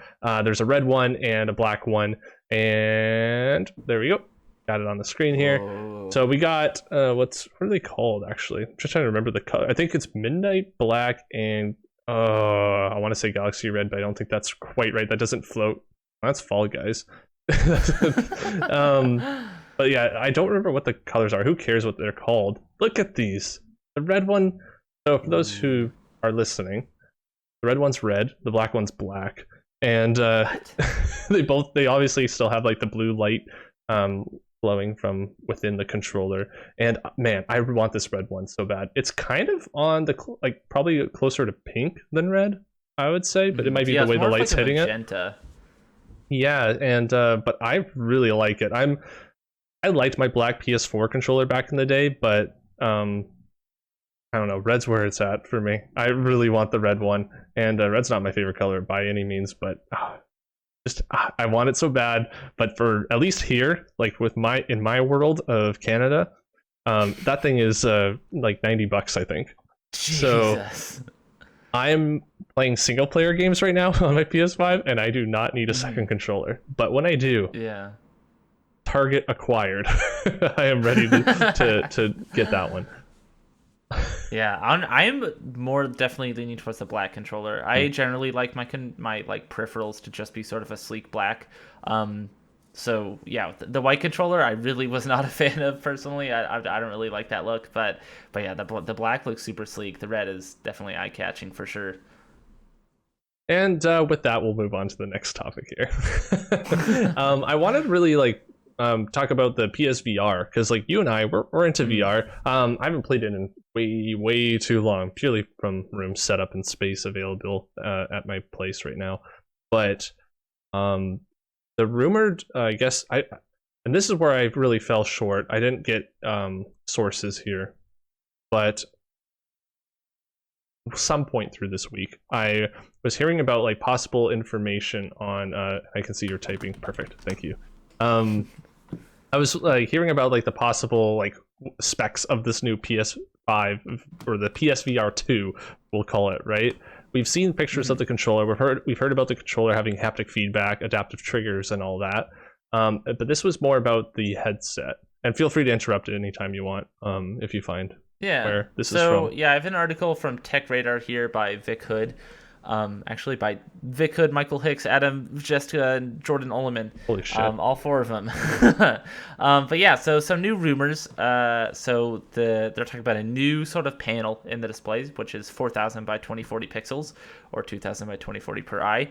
There's a red one and a black one, and there we go. Got it on the screen here. Whoa. So we got what are they called actually? I'm just trying to remember the color. I think it's Midnight Black and I want to say Galaxy Red, but I don't think that's quite right. That doesn't float. That's Fall Guys. um, but yeah, I don't remember what the colors are. Who cares what they're called? Look at these. The red one. So for those who are listening, the red one's red, the black one's black, and What? they obviously still have like the blue light flowing from within the controller. And man, I want this red one so bad. It's kind of on the like probably closer to pink than red, I would say, but it might be Yeah, the it's way the more of light's like a hitting it. magenta. Yeah, and but I really like it. I liked my black PS4 controller back in the day, but I don't know. Red's where it's at for me. I really want the red one, and red's not my favorite color by any means, but I want it so bad. But for at least here, like in my world of Canada, that thing is like $90, I think. So Jesus. I'm playing single player games right now on my PS5, and I do not need a second controller. But when I do, Yeah. Target acquired. I am ready to get that one. Yeah, I am more definitely leaning towards the black controller. I generally like my like peripherals to just be sort of a sleek black. So yeah, the white controller I really was not a fan of personally. I don't really like that look, but yeah, the black looks super sleek. The red is definitely eye catching for sure. And with that, we'll move on to the next topic here. I wanted to really like talk about the PSVR because like you and we're into VR. I haven't played it in way too long, purely from room setup and space available at my place right now. But the rumored, I guess and this is where I really fell short. I didn't get sources here, but some point through this week, I was hearing about like possible information on. I can see you're typing. Perfect. Thank you. I was like hearing about like the possible like specs of this new PS5 or the PSVR 2, we'll call it, right? We've seen pictures of the controller. We've heard about the controller having haptic feedback, adaptive triggers, and all that. But this was more about the headset. And feel free to interrupt at any time you want, if you find Yeah. where this is So from. yeah, I have an article from Tech Radar here by Vic Hood. Actually by Vic Hood, Michael Hicks, Adam, Jessica, and Jordan Oleman. Holy shit. All four of them. But yeah, so some new rumors. They're talking about a new sort of panel in the displays, which is 4,000 by 2040 pixels, or 2,000 by 2040 per eye,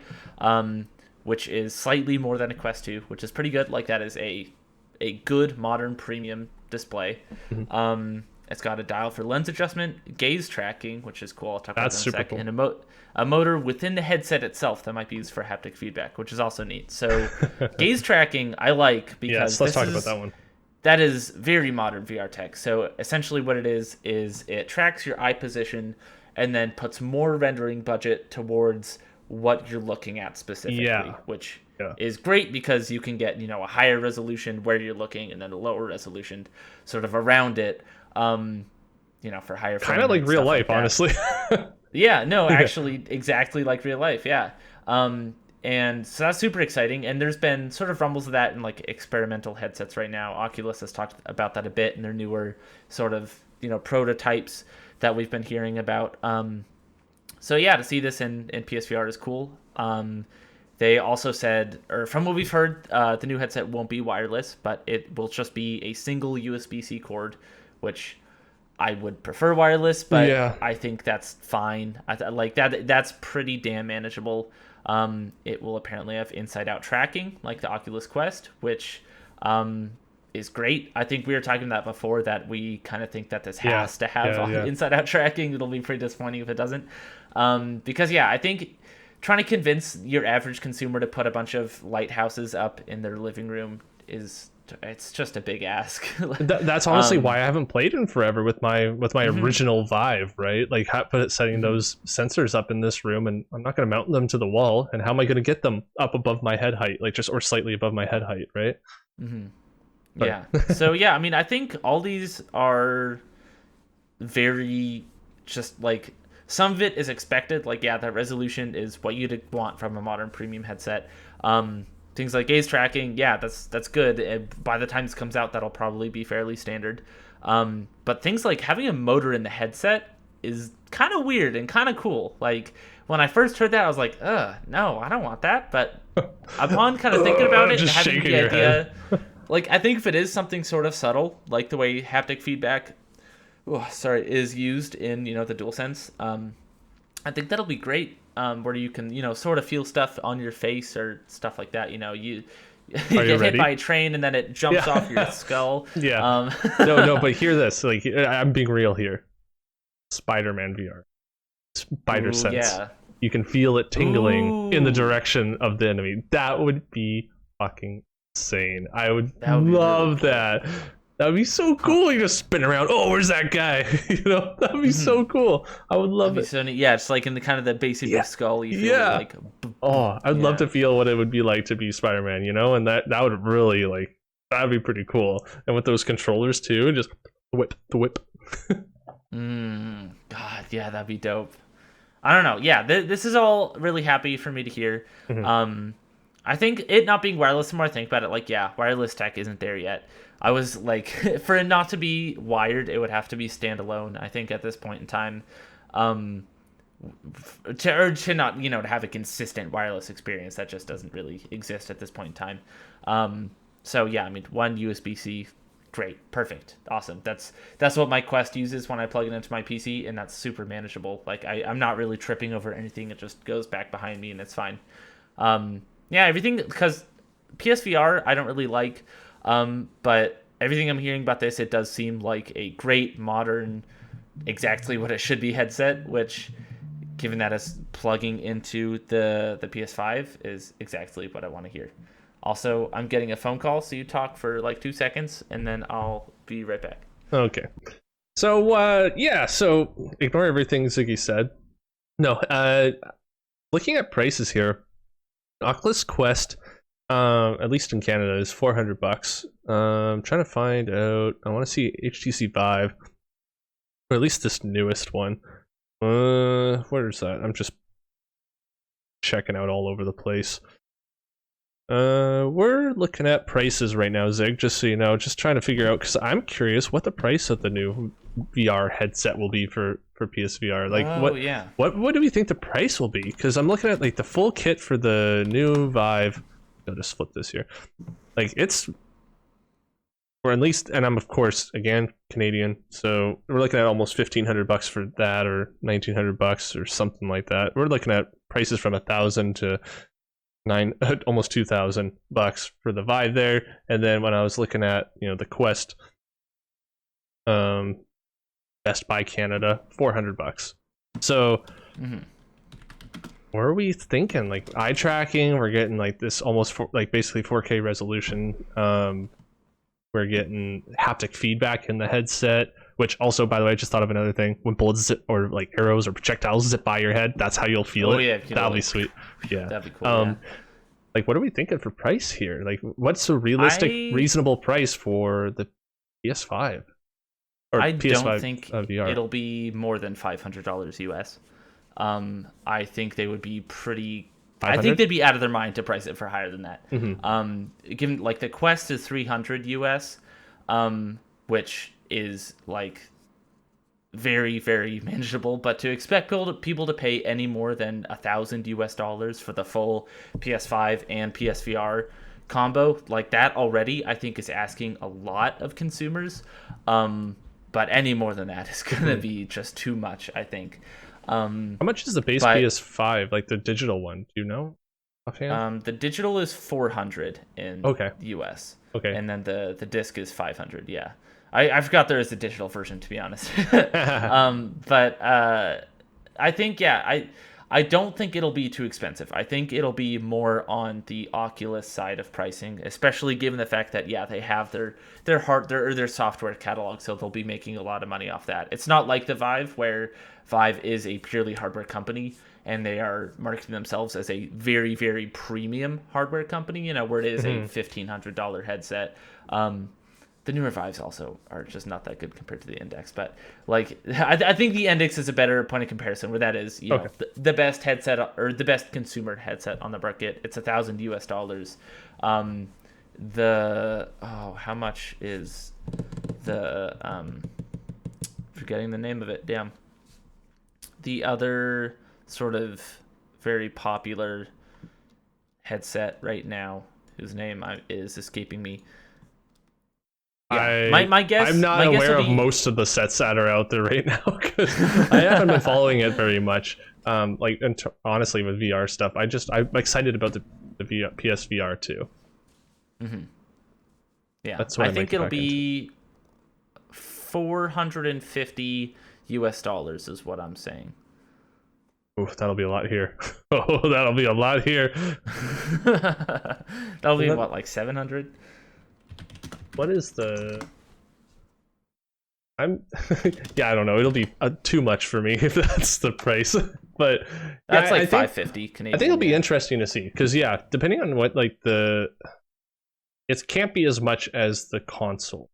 which is slightly more than a Quest 2, which is pretty good. Like that is a good modern premium display. It's got a dial for lens adjustment, gaze tracking, which is cool. I'll talk about That's that in a super sec, cool. and a motor within the headset itself that might be used for haptic feedback, which is also neat. So, gaze tracking I like because Yes, let's talk about that one. that is very modern VR tech. So essentially, what it is it tracks your eye position and then puts more rendering budget towards what you're looking at specifically, Yeah. which Yeah. is great because you can get a higher resolution where you're looking and then a lower resolution sort of around it, for higher Kind of like real life, honestly. yeah, no, actually, exactly like real life. Yeah. And so that's super exciting. And there's been sort of rumbles of that in like experimental headsets right now. Oculus has talked about that a bit in their newer sort of, prototypes that we've been hearing about. So yeah, to see this in PSVR is cool. They also said, or from what we've heard, the new headset won't be wireless, but it will just be a single USB-C cord, which I would prefer wireless, but Yeah. I think that's fine. Like that. That's pretty damn manageable. It will apparently have inside-out tracking, like the Oculus Quest, which is great. I think we were talking about before that we kind of think that this Yeah. has to have Yeah. inside-out tracking. It'll be pretty disappointing if it doesn't. Because yeah, I think trying to convince your average consumer to put a bunch of lighthouses up in their living room it's just a big ask. That's honestly why I haven't played in forever with my original Vive, right? Like setting those sensors up in this room, and I'm not going to mount them to the wall. And how am I going to get them up above my head height, like just or slightly above my head height, right? Yeah. So yeah, I mean, I think all these are very just like some of it is expected. Like yeah, that resolution is what you'd want from a modern premium headset. Things like gaze tracking, yeah, that's good. And by the time this comes out, that'll probably be fairly standard. But things like having a motor in the headset is kind of weird and kind of cool. Like when I first heard that, I was like, no, I don't want that. But upon kind of thinking about it and Just having shaking the your idea, head. like I think if it is something sort of subtle, like the way haptic feedback, is used in the DualSense, I think that'll be great. Where you can, sort of feel stuff on your face or stuff like that. You get hit ready? by a train and then it jumps off your skull. Yeah. No, but hear this. Like, I'm being real here. Spider-Man VR. Spider Ooh, sense. yeah. You can feel it tingling in the Ooh. direction of the enemy. That would be fucking insane. I would That would be love really cool. that. That would be so cool. You just spin around. Oh, where's that guy? That'd be so cool. I would love it. So neat. Yeah, it's like in the kind of the base of your skull. You feel it like. Oh, I'd love to yeah. feel what it would be like to be Spider-Man, and that would really that'd be pretty cool. And with those controllers too, just whip the whip. God, yeah, that'd be dope. I don't know. Yeah, this is all really happy for me to hear. I think it not being wireless, the more I think about it, like, yeah, wireless tech isn't there yet. I was like, for it not to be wired, it would have to be standalone, I think, at this point in time. To not, to have a consistent wireless experience, that just doesn't really exist at this point in time. So, yeah, I mean, one USB-C, great, perfect, awesome. That's what my Quest uses when I plug it into my PC, and that's super manageable. Like, I'm not really tripping over anything. It just goes back behind me, and it's fine. Yeah, everything, because PSVR I don't really like, but everything I'm hearing about this, it does seem like a great modern, exactly what it should be headset, which, given that it's plugging into the PS5, is exactly what I want to hear. Also, I'm getting a phone call, so you talk for like 2 seconds, and then I'll be right back. Okay. So so ignore everything Ziggy said. No, looking at prices here, Oculus Quest, at least in Canada, is $400. I'm trying to find out. I want to see HTC Vive, or at least this newest one. Where is that? I'm just checking out all over the place. We're looking at prices right now, Zig, just so you know, just trying to figure out, because I'm curious what the price of the new VR headset will be for PSVR. Like, Oh yeah. what do we think the price will be? Because I'm looking at like the full kit for the new Vive. I'll just flip this here. Like, it's, or at least, and I'm of course again Canadian, so we're looking at almost $1,500 for that, or $1,900 or something like that. We're looking at prices from 1,000 to almost $2,000 for the Vive there. And then when I was looking at, you know, the Quest, Best Buy Canada, $400. So what are we thinking? Like eye tracking, we're getting like this almost like basically 4K resolution. We're getting haptic feedback in the headset, which also, by the way, I just thought of another thing. When bullets zip, or like arrows or projectiles zip by your head, that's how you'll feel it. Yeah, that'll be sweet. Yeah, that'd be cool. Yeah. Like, what are we thinking for price here? Like, what's a realistic, reasonable price for the PS5? Or I PS5 don't think VR? It'll be more than $500 US. I think they would be pretty. 500? I think they'd be out of their mind to price it for higher than that. Given like the Quest is 300 US, which is like very, very manageable. But to expect people to pay any more than $1,000 US for the full PS5 and PSVR combo, like that already, I think is asking a lot of consumers. But any more than that is gonna be just too much, I think. How much is the base PS5, like the digital one? Do you know offhand? The digital is 400 in US. Okay. And then the disc is 500. Yeah. I forgot there is a digital version, to be honest. But I think, yeah, I don't think it'll be too expensive. I think it'll be more on the Oculus side of pricing, especially given the fact that, yeah, they have their software catalog, so they'll be making a lot of money off that. It's not like the Vive, where Vive is a purely hardware company and they are marketing themselves as a very, very premium hardware company, you know, where it is a $1,500 headset. The newer Vives also are just not that good compared to the Index, but like I think the Index is a better point of comparison, where that is, you know, the best headset, or the best consumer headset on the market. It's $1,000 US. How much is the forgetting the name of it? Damn. The other sort of very popular headset right now, whose name is escaping me. Yeah, my guess. I'm not aware of most of the sets that are out there right now, because I haven't been following it very much. Honestly, with VR stuff, I'm excited about the PSVR too. Yeah, that's what I think it'll be $450 US is what I'm saying. Oof, that'll be a lot here. Oh, that'll be a lot here. That'll be what, like 700? What is the? I don't know. It'll be too much for me if that's the price. But that's like $550 Canadian. I think it'll be interesting to see, because depending on what it can't be as much as the console.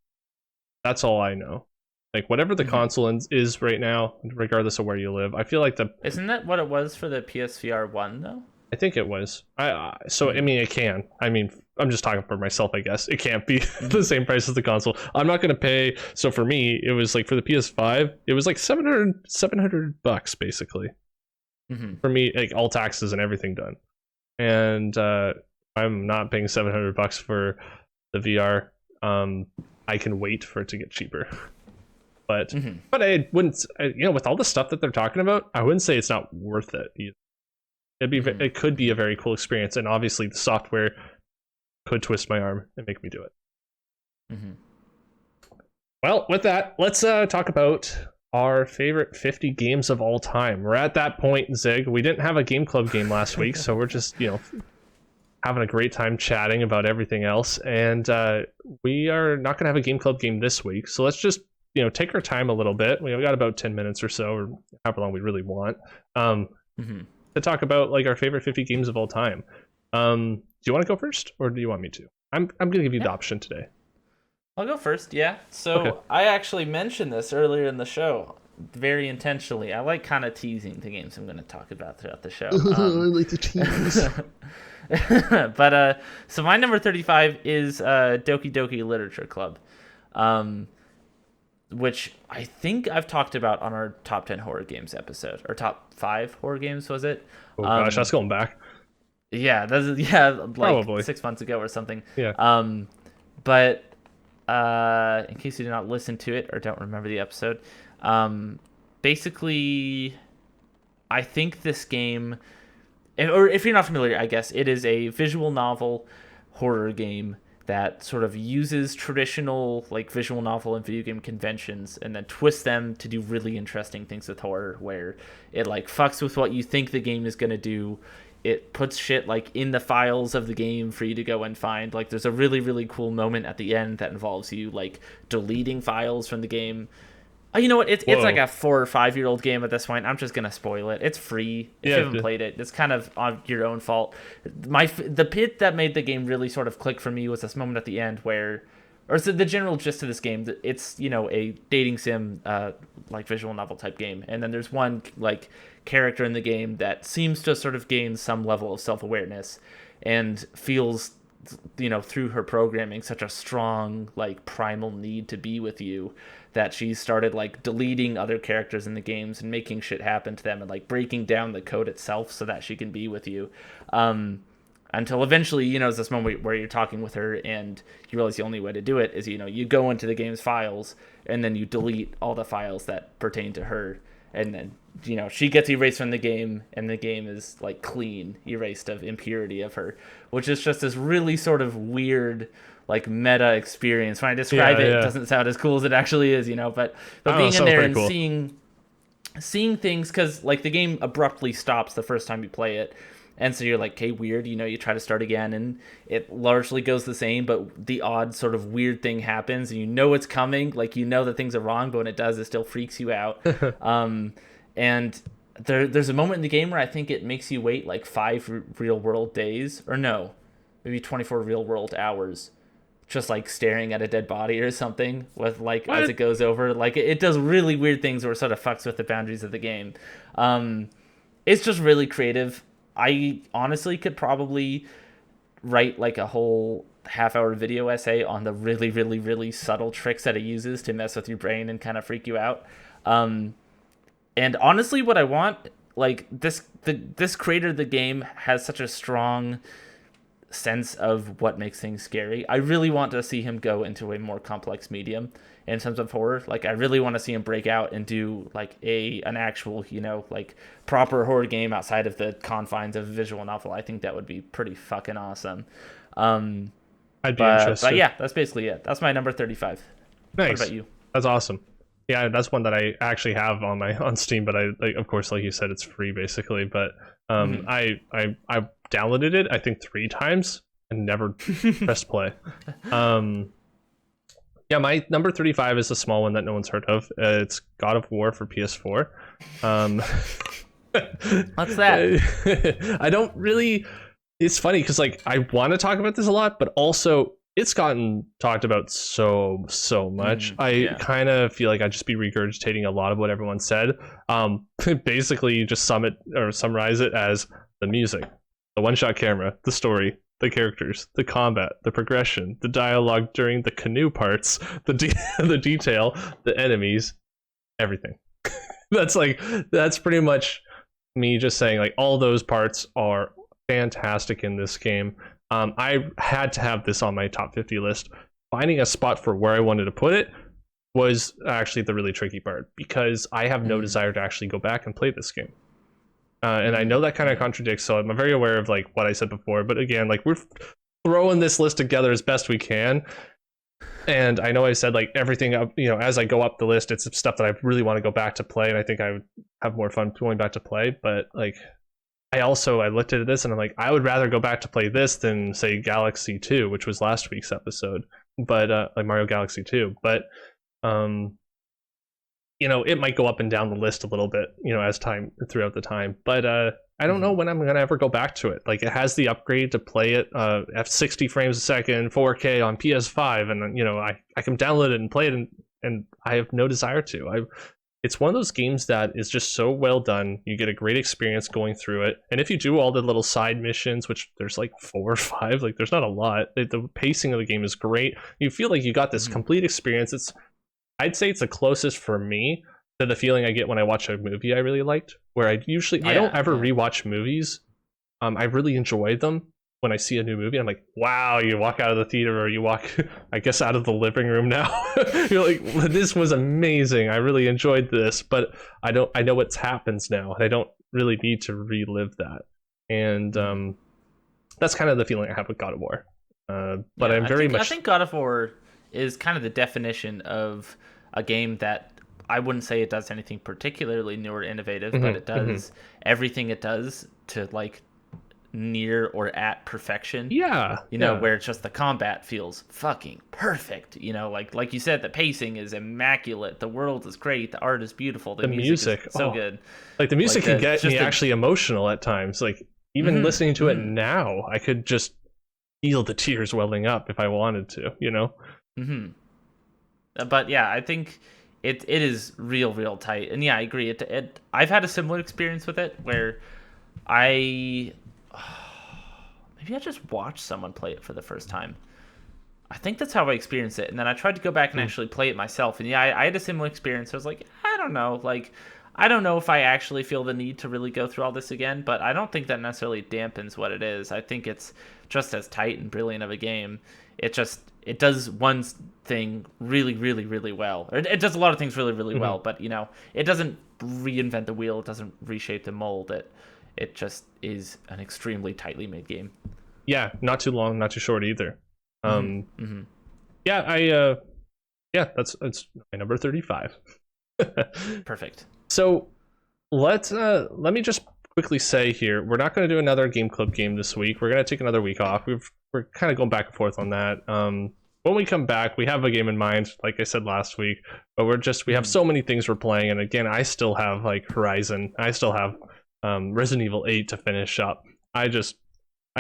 That's all I know. Like whatever the console is right now, regardless of where you live, I feel like isn't that what it was for the PSVR 1 though? I think it was. I mean, it can. I mean, I'm just talking for myself, I guess. It can't be the same price as the console. I'm not going to pay. So for me, it was like, for the PS5, it was like $700 basically. For me, like all taxes and everything done. And I'm not paying $700 for the VR. I can wait for it to get cheaper. But I wouldn't, with all the stuff that they're talking about, I wouldn't say it's not worth it either. It could be a very cool experience, and obviously the software could twist my arm and make me do it. Well, with that, let's talk about our favorite 50 games of all time. We're at that point, Zig. We didn't have a Game Club game last week, so we're just, having a great time chatting about everything else. And we are not going to have a Game Club game this week, so let's just, take our time a little bit. We've got about 10 minutes or so, or however long we really want. To talk about like our favorite 50 games of all time. Do you want to go first, or do you want me to? I'm going to give you the option today. I'll go first. Yeah. So I actually mentioned this earlier in the show. very intentionally. I like kind of teasing the games I'm going to talk about throughout the show. I like the teams. But so my number 35 is Doki Doki Literature Club, um, which I think I've talked about on our top 10 horror games episode, or top 5 horror games, was it? Oh gosh, that's going back. Yeah, yeah, like Probably 6 months ago or something. Yeah. But in case you did not listen to it or don't remember the episode, basically, I think this game, or if you're not familiar, I guess it is a visual novel horror game that sort of uses traditional like visual novel and video game conventions and then twists them to do really interesting things with horror, where it like fucks with what you think the game is going to do. It puts shit like in the files of the game for you to go and find. Like there's a really, really cool moment at the end that involves you like deleting files from the game. You know what? It's like a 4 or 5 year old game at this point. I'm just gonna spoil it. It's free. If you haven't played it, it's kind of on your own fault. The bit that made the game really sort of click for me was this moment at the end where, or so the general gist of this game. It's a dating sim, like visual novel type game, and then there's one like character in the game that seems to sort of gain some level of self awareness, and feels through her programming such a strong like primal need to be with you that she started like deleting other characters in the games and making shit happen to them and like breaking down the code itself so that she can be with you, until eventually there's this moment where you're talking with her and you realize the only way to do it is you go into the game's files and then you delete all the files that pertain to her, and then she gets erased from the game and the game is like clean erased of impurity of her, which is just this really sort of weird like meta experience. When I describe it doesn't sound as cool as it actually is, but being in there and cool. seeing things, because like the game abruptly stops the first time you play it, and so you're like, okay, weird, you try to start again and it largely goes the same, but the odd sort of weird thing happens and it's coming, like that things are wrong, but when it does it still freaks you out. And there's a moment in the game where I think it makes you wait like 5 real world days, or no, maybe 24 real world hours, just like staring at a dead body or something with like what? As it goes over, like it does really weird things where it sort of fucks with the boundaries of the game. It's just really creative. I honestly could probably write like a whole half-hour video essay on the really, really, really subtle tricks that it uses to mess with your brain and kind of freak you out. And honestly, what I want, like this creator of the game has such a strong sense of what makes things scary. I really want to see him go into a more complex medium in terms of horror. Like I really want to see him break out and do like an actual, like proper horror game outside of the confines of a visual novel. I think that would be pretty fucking awesome. I'd be interested. But yeah, that's basically it. That's my number 35. Nice. What about you? That's awesome. Yeah, that's one that I actually have on Steam, but I of course, like you said, it's free basically. But I downloaded it I think 3 times and never pressed play. Yeah, my number 35 is a small one that no one's heard of. It's God of War for PS4. What's that? I don't really. It's funny because like I want to talk about this a lot, but also it's gotten talked about so much. I kind of feel like I'd just be regurgitating a lot of what everyone said. Basically, you just summarize it as the music, the one-shot camera, the story, the characters, the combat, the progression, the dialogue during the canoe parts, the detail, the enemies, everything. That's pretty much me just saying like all those parts are fantastic in this game. I had to have this on my top 50 list. Finding a spot for where I wanted to put it was actually the really tricky part, because I have no desire to actually go back and play this game. And I know that kind of contradicts, so I'm very aware of like what I said before. But again, like we're throwing this list together as best we can. And I know I said like everything up, as I go up the list, it's stuff that I really want to go back to play, and I think I would have more fun going back to play. But like I looked at this and I'm like, I would rather go back to play this than say Galaxy 2, which was last week's episode, but like Mario Galaxy 2. But it might go up and down the list a little bit, as time throughout the time. But I don't know when I'm gonna ever go back to it. Like it has the upgrade to play it at 60 frames a second, 4K on PS5, and I can download it and play it, and I have no desire to. it's one of those games that is just so well done. You get a great experience going through it, and if you do all the little side missions, which there's like 4 or 5, like there's not a lot, the pacing of the game is great. You feel like you got this complete experience. I'd say it's the closest for me to the feeling I get when I watch a movie I really liked, where I don't ever rewatch movies. I really enjoy them when I see a new movie. I'm like, wow, you walk out of the theater, or you walk, I guess, out of the living room now. You're like, this was amazing. I really enjoyed this, but I know what happens now. I don't really need to relive that. And that's kind of the feeling I have with God of War. But I think God of War is kind of the definition of a game that I wouldn't say it does anything particularly new or innovative, but it does everything it does to like near or at perfection. Where it's just the combat feels fucking perfect. Like you said, the pacing is immaculate, the world is great, the art is beautiful, the music is so good. Like the music can get me actually emotional at times. Like even listening to it now, I could just feel the tears welling up if I wanted to, But yeah, I think it is real tight. And yeah, I agree. I've had a similar experience with it where maybe I just watched someone play it for the first time. I think that's how I experienced it. And then I tried to go back and actually play it myself. And yeah, I had a similar experience. I was like, I don't know. Like, I don't know if I actually feel the need to really go through all this again. But I don't think that necessarily dampens what it is. I think it's just as tight and brilliant of a game. It does one thing really, really, really well. Or it does a lot of things really, really well. But, it doesn't reinvent the wheel. It doesn't reshape the mold. It just is an extremely tightly made game. Yeah, not too long, not too short either. Yeah, that's my number 35. Perfect. So let me just quickly say here, we're not going to do another Game Club game this week. We're going to take another week off. We're kind of going back and forth on that. When we come back, we have a game in mind, like I said last week, but we have so many things we're playing, and again, I still have like Horizon, I still have Resident Evil 8 to finish up. I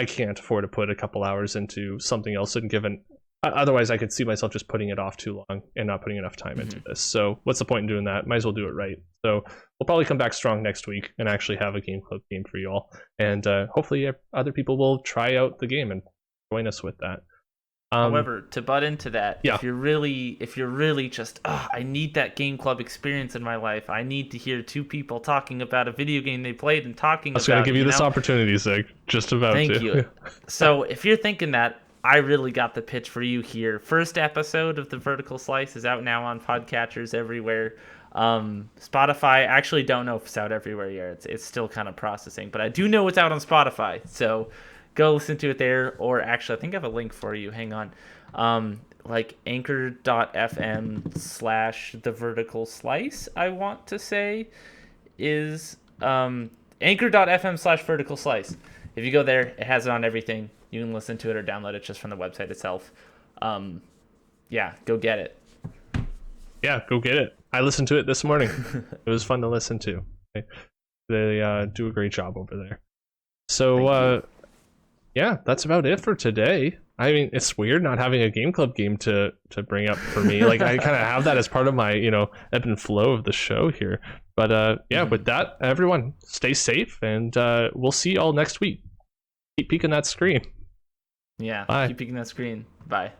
can't afford to put a couple hours into something else, and otherwise I could see myself just putting it off too long and not putting enough time into this. So what's the point in doing that? Might as well do it right. So we'll probably come back strong next week and actually have a Game Club game for you all, and hopefully other people will try out the game and join us with that. However, to butt into that, if you're really just, I need that Game Club experience in my life. I need to hear two people talking about a video game they played and talking about it. I was going to give you this opportunity, Zig. Just about to. Thank you. So if you're thinking that, I really got the pitch for you here. First episode of The Vertical Slice is out now on podcatchers everywhere. Spotify, I actually don't know if it's out everywhere yet. It's still kind of processing, but I do know it's out on Spotify. So go listen to it there, or actually, I think I have a link for you. Hang on. Like anchor.fm/The Vertical Slice, I want to say, is anchor.fm/Vertical Slice. If you go there, it has it on everything. You can listen to it or download it just from the website itself. Yeah, go get it. Yeah, go get it. I listened to it this morning. It was fun to listen to. They do a great job over there. So, yeah, that's about it for today. I mean, it's weird not having a Game Club game to bring up for me. Like, I kind of have that as part of my, ebb and flow of the show here. But, yeah, with that, everyone, stay safe, and we'll see you all next week. Keep peeking that screen. Yeah, Bye. keep peeking that screen. Bye.